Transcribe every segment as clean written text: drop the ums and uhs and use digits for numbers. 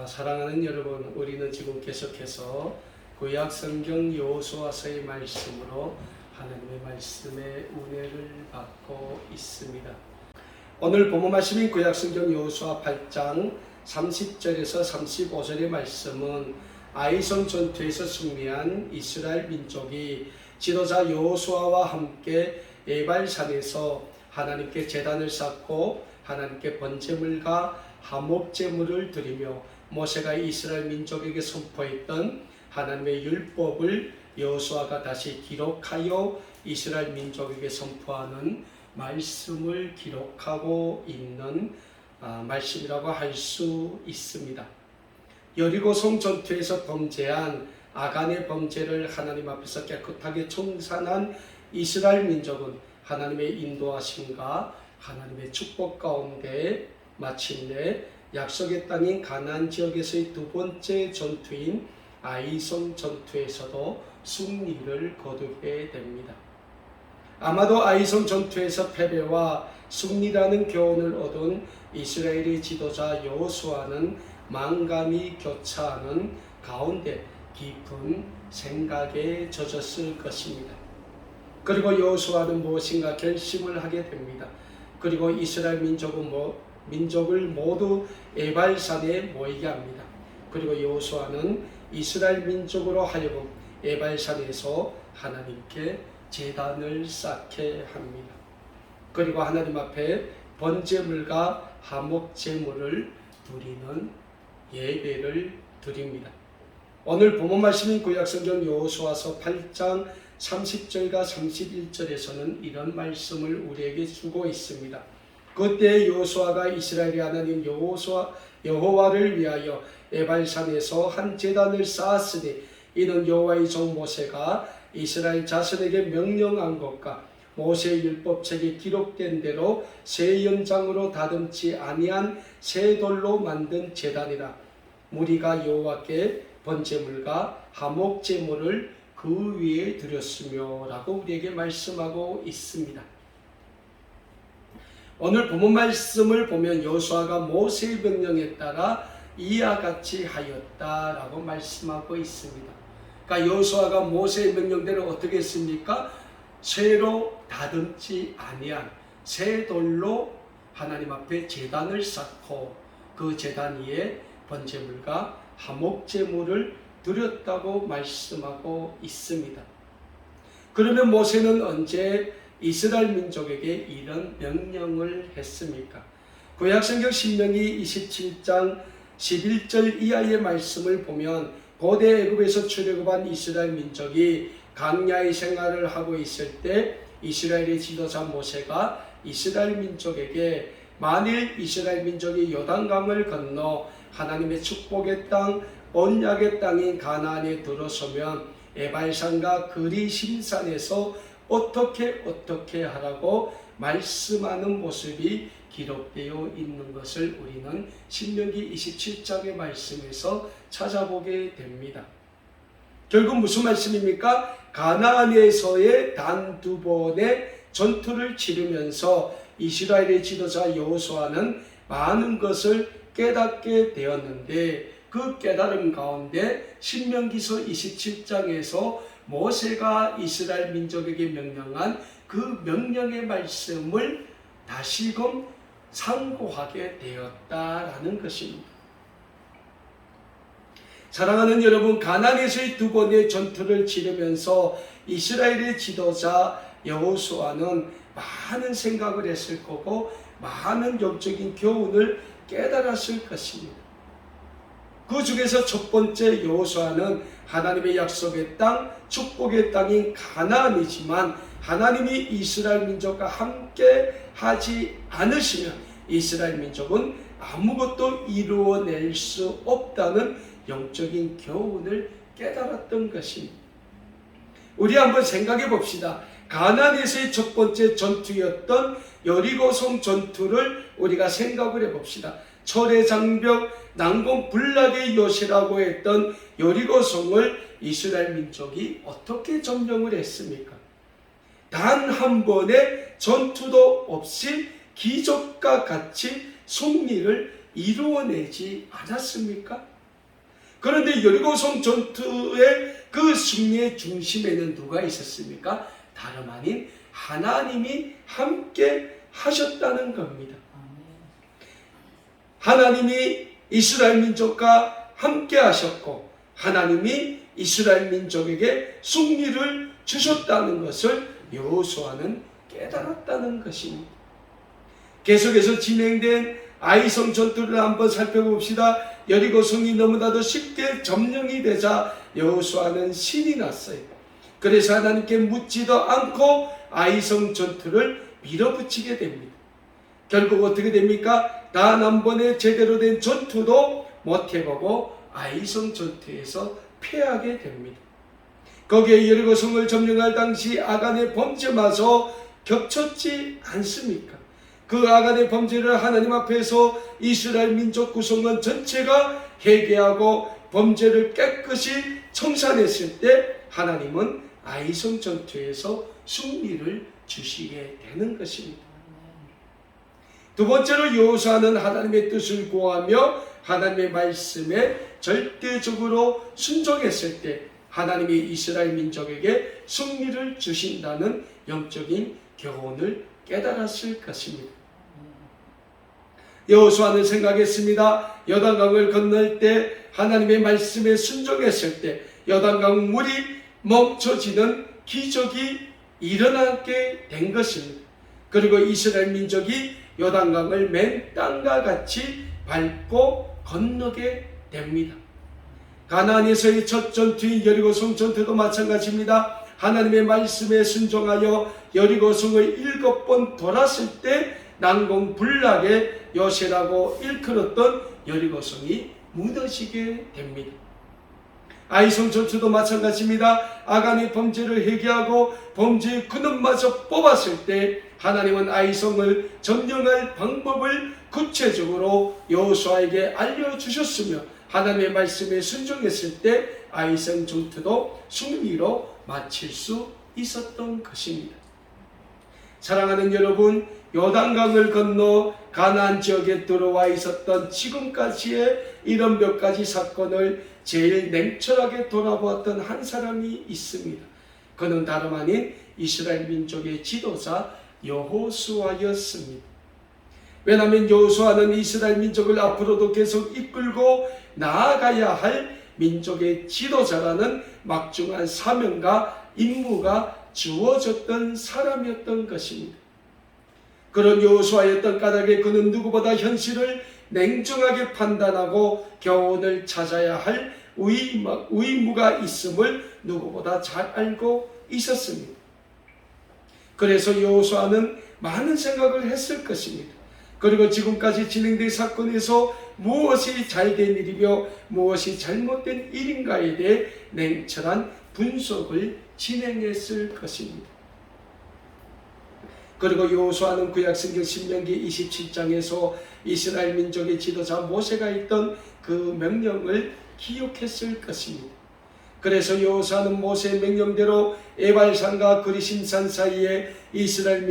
사랑하는 여러분, 우리는 지금 계속해서 구약 성경 여호수아서의 말씀으로 하나님의 말씀의 은혜를 받고 있습니다. 오늘 본문 말씀인 구약 성경 여호수아 8장 30절에서 35절의 말씀은 아이성 전투에서 승리한 이스라엘 민족이 지도자 여호수아와 함께 에발산에서 하나님께 제단을 쌓고 하나님께 번제물과 화목제물을 드리며 모세가 이스라엘 민족에게 선포했던 하나님의 율법을 여호수아가 다시 기록하여 이스라엘 민족에게 선포하는 말씀을 기록하고 있는 말씀이라고 할 수 있습니다. 여리고성 전투에서 범죄한 아간의 범죄를 하나님 앞에서 깨끗하게 청산한 이스라엘 민족은 하나님의 인도하심과 하나님의 축복 가운데 마침내 약속의 땅인 가나안 지역에서의 두 번째 전투인 아이성 전투에서도 승리를 거두게 됩니다. 아마도 아이성 전투에서 패배와 승리라는 교훈을 얻은 이스라엘의 지도자 여호수아는 만감이 교차하는 가운데 깊은 생각에 젖었을 것입니다. 그리고 여호수아는 무엇인가 결심을 하게 됩니다. 그리고 이스라엘 민족을 모두 에발산에 모이게 합니다. 그리고 여호수아는 이스라엘 민족으로 하여금 에발산에서 하나님께 제단을 쌓게 합니다. 그리고 하나님 앞에 번제물과 화목제물을 드리는 예배를 드립니다. 오늘 본문 말씀인 구약성경 여호수아서 8장 30절과 31절에서는 이런 말씀을 우리에게 주고 있습니다. 그때 여호수아가 이스라엘의 하나님 여호와를 위하여 에발산에서 한 제단을 쌓았으니 이는 여호와의 종 모세가 이스라엘 자손에게 명령한 것과 모세의 율법책에 기록된 대로 새 연장으로 다듬지 아니한 새 돌로 만든 제단이라. 무리가 여호와께 번제물과 화목제물을 그 위에 드렸으며 라고 우리에게 말씀하고 있습니다. 오늘 본문 말씀을 보면 여호수아가 모세의 명령에 따라 이와 같이 하였다라고 말씀하고 있습니다. 그러니까 여호수아가 모세의 명령대로 어떻게 했습니까? 쇠로 다듬지 아니한 새 돌로 하나님 앞에 제단을 쌓고 그 제단 위에 번제물과 화목제물을 드렸다고 말씀하고 있습니다. 그러면 모세는 언제 이스라엘 민족에게 이런 명령을 했습니까? 구약성경 신명기 27장 11절 이하의 말씀을 보면 고대 애굽에서 출애굽한 이스라엘 민족이 광야의 생활을 하고 있을 때 이스라엘의 지도자 모세가 이스라엘 민족에게 만일 이스라엘 민족이 요단강을 건너 하나님의 축복의 땅 언약의 땅인 가나안에 들어서면 에발산과 그리심산에서 어떻게 하라고 말씀하는 모습이 기록되어 있는 것을 우리는 신명기 27장의 말씀에서 찾아보게 됩니다. 결국 무슨 말씀입니까? 가나안에서의 단 두 번의 전투를 치르면서 이스라엘의 지도자 여호수아는 많은 것을 깨닫게 되었는데 그 깨달음 가운데 신명기서 27장에서 모세가 이스라엘 민족에게 명령한 그 명령의 말씀을 다시금 상고하게 되었다라는 것입니다. 사랑하는 여러분, 가나안에서의 두 번의 전투를 치르면서 이스라엘의 지도자 여호수아는 많은 생각을 했을 거고 많은 영적인 교훈을 깨달았을 것입니다. 그 중에서 첫 번째 여호수아는 하나님의 약속의 땅, 축복의 땅인 가나안이지만 하나님이 이스라엘 민족과 함께 하지 않으시면 이스라엘 민족은 아무것도 이루어낼 수 없다는 영적인 교훈을 깨달았던 것입니다. 우리 한번 생각해 봅시다. 가나안에서의 첫 번째 전투였던 여리고성 전투를 우리가 생각을 해봅시다. 철의 장벽, 난공불락의 요새라고 했던 여리고성을 이스라엘 민족이 어떻게 점령을 했습니까? 단 한 번의 전투도 없이 기적과 같이 승리를 이루어내지 않았습니까? 그런데 여리고성 전투의 그 승리의 중심에는 누가 있었습니까? 다름 아닌 하나님이 함께 하셨다는 겁니다. 하나님이 이스라엘 민족과 함께 하셨고 하나님이 이스라엘 민족에게 승리를 주셨다는 것을 여호수아는 깨달았다는 것입니다. 계속해서 진행된 아이성 전투를 한번 살펴봅시다. 여리고성이 너무나도 쉽게 점령이 되자 여호수아는 신이 났어요. 그래서 하나님께 묻지도 않고 아이성 전투를 밀어붙이게 됩니다. 결국 어떻게 됩니까? 단 한 번의 제대로 된 전투도 못 해보고 아이성 전투에서 패하게 됩니다. 거기에 여리고성을 점령할 당시 아간의 범죄마저 겹쳤지 않습니까? 그 아간의 범죄를 하나님 앞에서 이스라엘 민족 구성원 전체가 회개하고 범죄를 깨끗이 청산했을 때 하나님은 아이성 전투에서 승리를 주시게 되는 것입니다. 두 번째로 여호수아는 하나님의 뜻을 구하며 하나님의 말씀에 절대적으로 순종했을 때 하나님이 이스라엘 민족에게 승리를 주신다는 영적인 교훈을 깨달았을 것입니다. 여호수아는 생각했습니다. 요단강을 건널 때 하나님의 말씀에 순종했을 때 요단강 물이 멈춰지는 기적이 일어나게 된 것입니다. 그리고 이스라엘 민족이 요단강을 맨 땅과 같이 밟고 건너게 됩니다. 가나안에서의 첫 전투인 여리고성 전투도 마찬가지입니다. 하나님의 말씀에 순종하여 여리고성을 7번 돌았을 때 난공불락의 요새라고 일컬었던 여리고성이 무너지게 됩니다. 아이성 전투도 마찬가지입니다. 아간의 범죄를 회개하고 범죄의 근원마저 뽑았을 때 하나님은 아이성을 점령할 방법을 구체적으로 여호수아에게 알려주셨으며 하나님의 말씀에 순종했을 때 아이성 전투도 승리로 마칠 수 있었던 것입니다. 사랑하는 여러분, 요단강을 건너 가나안 지역에 들어와 있었던 지금까지의 이런 몇 가지 사건을 제일 냉철하게 돌아보았던 한 사람이 있습니다. 그는 다름 아닌 이스라엘 민족의 지도자 여호수아였습니다. 왜냐하면 여호수아는 이스라엘 민족을 앞으로도 계속 이끌고 나아가야 할 민족의 지도자라는 막중한 사명과 임무가 주어졌던 사람이었던 것입니다. 그런 여호수아였던 까닭에 그는 누구보다 현실을 냉정하게 판단하고 교훈을 찾아야 할 의무가 있음을 누구보다 잘 알고 있었습니다. 그래서 여호수아는 많은 생각을 했을 것입니다. 그리고 지금까지 진행된 사건에서 무엇이 잘된 일이며 무엇이 잘못된 일인가에 대해 냉철한 분석을 진행했을 것입니다. 그리고 여호수아는 구약성경 신명기 27장에서 이스라엘 민족의 지도자 모세가 있던 그 명령을 기억했을 것입니다. 그래서 여호수아는 모세의 명령대로 에발산과 그리심산 사이에 이스라엘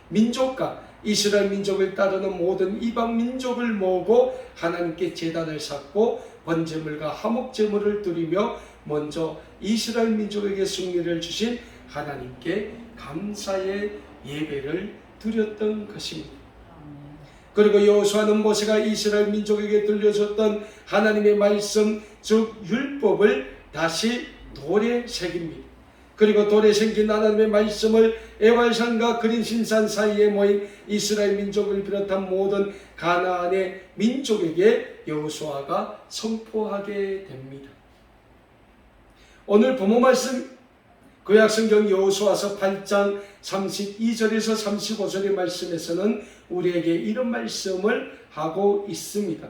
민족과 이스라엘 민족을 따르는 모든 이방 민족을 모으고 하나님께 제단을 쌓고 번제물과 화목제물을 드리며 먼저 이스라엘 민족에게 승리를 주신 하나님께 감사의 예배를 드렸던 것입니다. 그리고 여호수아는 모세가 이스라엘 민족에게 들려줬던 하나님의 말씀, 즉 율법을 다시 돌에 새깁니다. 그리고 돌에 새긴 하나님의 말씀을 에발산과 그린신산 사이에 모인 이스라엘 민족을 비롯한 모든 가나안의 민족에게 여호수아가 선포하게 됩니다. 오늘 본문 말씀 구약성경 여호수아서 8장 32절에서 35절의 말씀에서는 우리에게 이런 말씀을 하고 있습니다.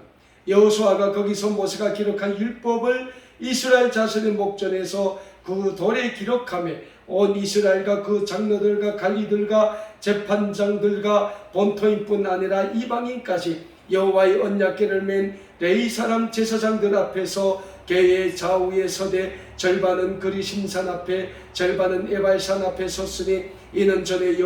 여호수아가 거기서 모세가 기록한 율법을 이스라엘 자손의 목전에서 그 돌에 기록하며 온 이스라엘과 그 장로들과 관리들과 재판장들과 본토인뿐 아니라 이방인까지 여호와의 언약궤를 맨 레위 사람 제사장들 앞에서 계의 좌우에 서되 절반은 그리심산 앞에 절반은 에발산 앞에 섰으니 이는 전에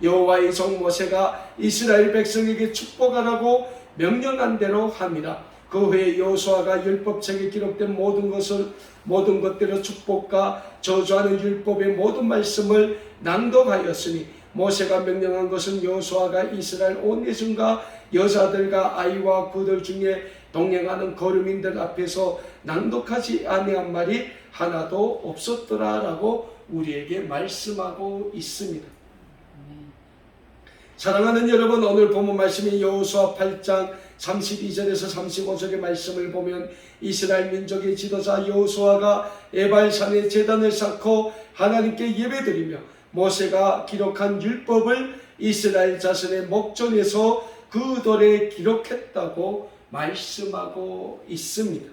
여호와의 종 모세가 이스라엘 백성에게 축복하라고 명령한 대로 함이라. 그 후에 여호수아가 율법책에 기록된 모든 것들의 축복과 저주하는 율법의 모든 말씀을 낭독하였으니 모세가 명령한 것은 여호수아가 이스라엘 온 회중과 여자들과 아이와 그들 중에 동행하는 거류민들 앞에서 낭독하지 아니한 말이 하나도 없었더라라고 우리에게 말씀하고 있습니다. 사랑하는 여러분, 오늘 본문 말씀인 여호수아 8장 32절에서 35절의 말씀을 보면 이스라엘 민족의 지도자 여호수아가 에발산에 제단을 쌓고 하나님께 예배드리며 모세가 기록한 율법을 이스라엘 자손의 목전에서 그 돌에 기록했다고 말씀하고 있습니다.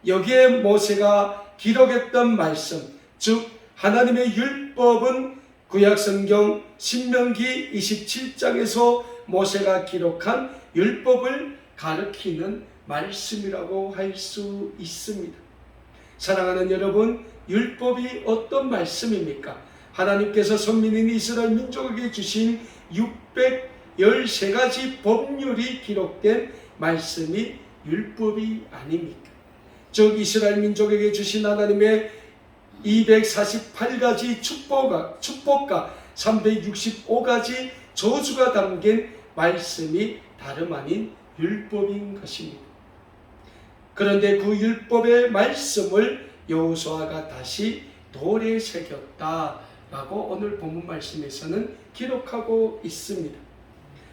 여기에 모세가 기록했던 말씀, 즉 하나님의 율법은 구약성경 신명기 27장에서 모세가 기록한 율법을 가리키는 말씀이라고 할 수 있습니다. 사랑하는 여러분, 율법이 어떤 말씀입니까? 하나님께서 선민인 이스라엘 민족에게 주신 613가지 법률이 기록된 말씀이 율법이 아닙니까? 즉 이스라엘 민족에게 주신 하나님의 248가지 축복과 365가지 저주가 담긴 말씀이 다름 아닌 율법인 것입니다. 그런데 그 율법의 말씀을 여호수아가 다시 돌에 새겼다라고 오늘 본문 말씀에서는 기록하고 있습니다.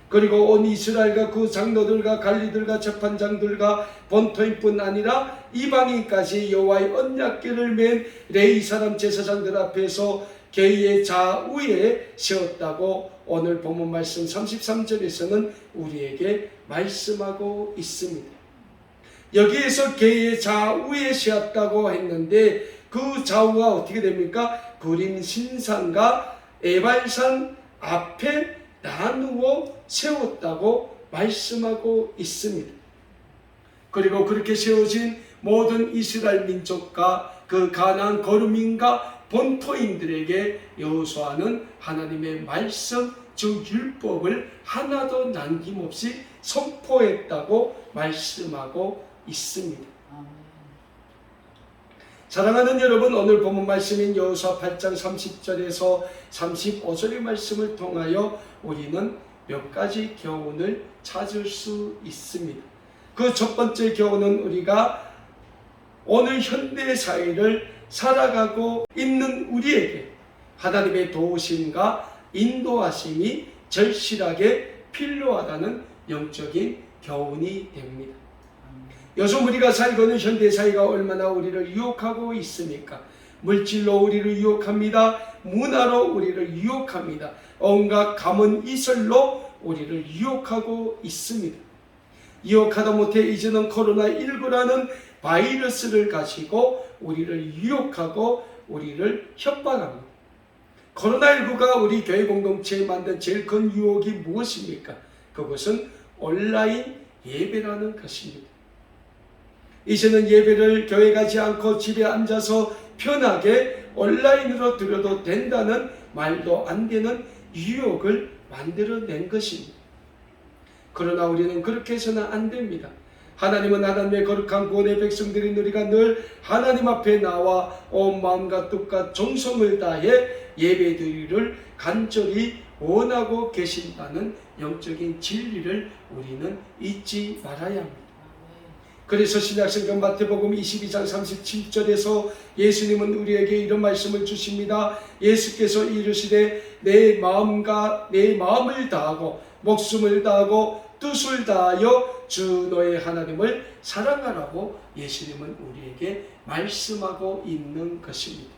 그리고 온 이스라엘과 그 장로들과 관리들과 재판장들과 본토인뿐 아니라 이방인까지 여호와의 언약궤를 맨 레위 사람 제사장들 앞에서 계의 좌우에 세웠다고 오늘 본문 말씀 33절에서는 우리에게 말씀하고 있습니다. 여기에서 계의 좌우에 세웠다고 했는데 그 좌우가 어떻게 됩니까? 구림 신산과 에발산 앞에 나누어 세웠다고 말씀하고 있습니다. 그리고 그렇게 세워진 모든 이스라엘 민족과 그 가나안 거류민과 본토인들에게 여호수아는 하나님의 말씀, 즉 율법을 하나도 남김없이 선포했다고 말씀하고 있습니다. 사랑하는 여러분, 오늘 본문 말씀인 여호수아 8장 30절에서 35절의 말씀을 통하여 우리는 몇 가지 교훈을 찾을 수 있습니다. 그 첫 번째 교훈은 우리가 오늘 현대 사회를 살아가고 있는 우리에게 하나님의 도우심과 인도하심이 절실하게 필요하다는 영적인 교훈이 됩니다. 요즘 우리가 살고 있는 현대사회가 얼마나 우리를 유혹하고 있습니까? 물질로 우리를 유혹합니다. 문화로 우리를 유혹합니다. 온갖 가문 이설로 우리를 유혹하고 있습니다. 유혹하다 못해 이제는 코로나19라는 바이러스를 가지고 우리를 유혹하고 우리를 협박합니다. 코로나19가 우리 교회 공동체에 만든 제일 큰 유혹이 무엇입니까? 그것은 온라인 예배라는 것입니다. 이제는 예배를 교회 가지 않고 집에 앉아서 편하게 온라인으로 드려도 된다는 말도 안 되는 유혹을 만들어낸 것입니다. 그러나 우리는 그렇게 해서는 안 됩니다. 하나님은 하나님의 거룩한 구원의 백성들인 우리가 늘 하나님 앞에 나와 온 마음과 뜻과 정성을 다해 예배드리기를 간절히 원하고 계신다는 영적인 진리를 우리는 잊지 말아야 합니다. 그래서 신약성경 마태복음 22장 37절에서 예수님은 우리에게 이런 말씀을 주십니다. 예수께서 이르시되 내 마음을 다하고 목숨을 다하고 뜻을 다하여 주 너의 하나님을 사랑하라고 예수님은 우리에게 말씀하고 있는 것입니다.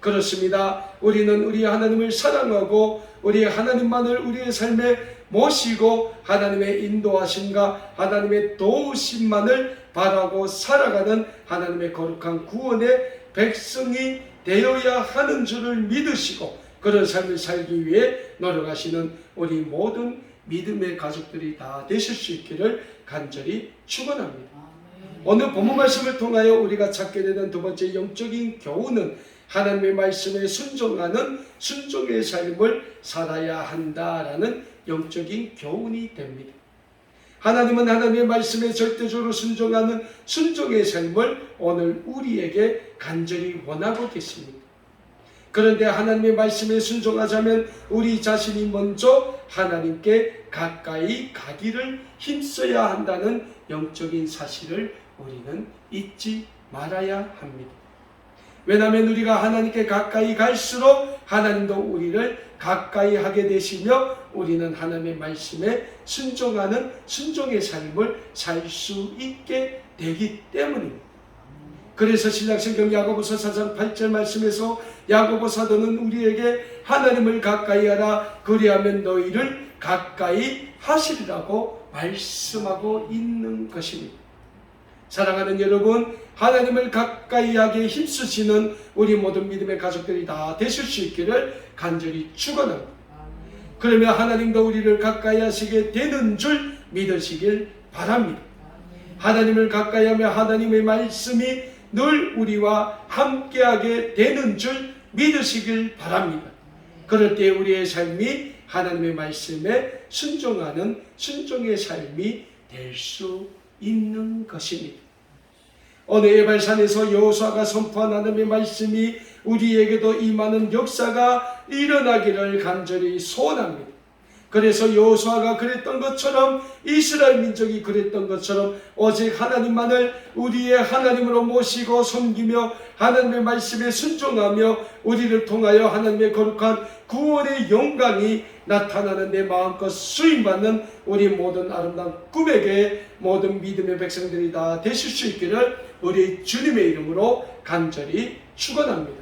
그렇습니다. 우리는 우리 하나님을 사랑하고 우리 하나님만을 우리의 삶에 모시고 하나님의 인도하심과 하나님의 도우심만을 바라고 살아가는 하나님의 거룩한 구원의 백성이 되어야 하는 줄을 믿으시고 그런 삶을 살기 위해 노력하시는 우리 모든 믿음의 가족들이 다 되실 수 있기를 간절히 축원합니다. 오늘 본문 말씀을 통하여 우리가 찾게 되는 두 번째 영적인 교훈은 하나님의 말씀에 순종하는 순종의 삶을 살아야 한다라는 영적인 교훈이 됩니다. 하나님은 하나님의 말씀에 절대적으로 순종하는 순종의 삶을 오늘 우리에게 간절히 원하고 계십니다. 그런데 하나님의 말씀에 순종하자면 우리 자신이 먼저 하나님께 가까이 가기를 힘써야 한다는 영적인 사실을 우리는 잊지 말아야 합니다. 왜냐하면 우리가 하나님께 가까이 갈수록 하나님도 우리를 가까이 하게 되시며 우리는 하나님의 말씀에 순종하는 순종의 삶을 살 수 있게 되기 때문입니다. 그래서 신약성경 야고보서 4장 8절 말씀에서 야고보 사도는 우리에게 하나님을 가까이 하라 그리하면 너희를 가까이 하시리라고 말씀하고 있는 것입니다. 사랑하는 여러분, 하나님을 가까이 하기에 힘쓰시는 우리 모든 믿음의 가족들이 다 되실 수 있기를 간절히 축원합니다. 그러면 하나님도 우리를 가까이 하시게 되는 줄 믿으시길 바랍니다. 하나님을 가까이 하며 하나님의 말씀이 늘 우리와 함께하게 되는 줄 믿으시길 바랍니다. 그럴 때 우리의 삶이 하나님의 말씀에 순종하는 순종의 삶이 될 수 있는 것입니다. 어느 에발산에서 여호수아가 선포한 하나님의 말씀이 우리에게도 임하는 역사가 일어나기를 간절히 소원합니다. 그래서 여호수아가 그랬던 것처럼 이스라엘 민족이 그랬던 것처럼 오직 하나님만을 우리의 하나님으로 모시고 섬기며 하나님의 말씀에 순종하며 우리를 통하여 하나님의 거룩한 구원의 영광이 나타나는 데 마음껏 수임받는 우리 모든 아름다운 꿈에게 모든 믿음의 백성들이 다 되실 수 있기를 우리 주님의 이름으로 간절히 축원합니다.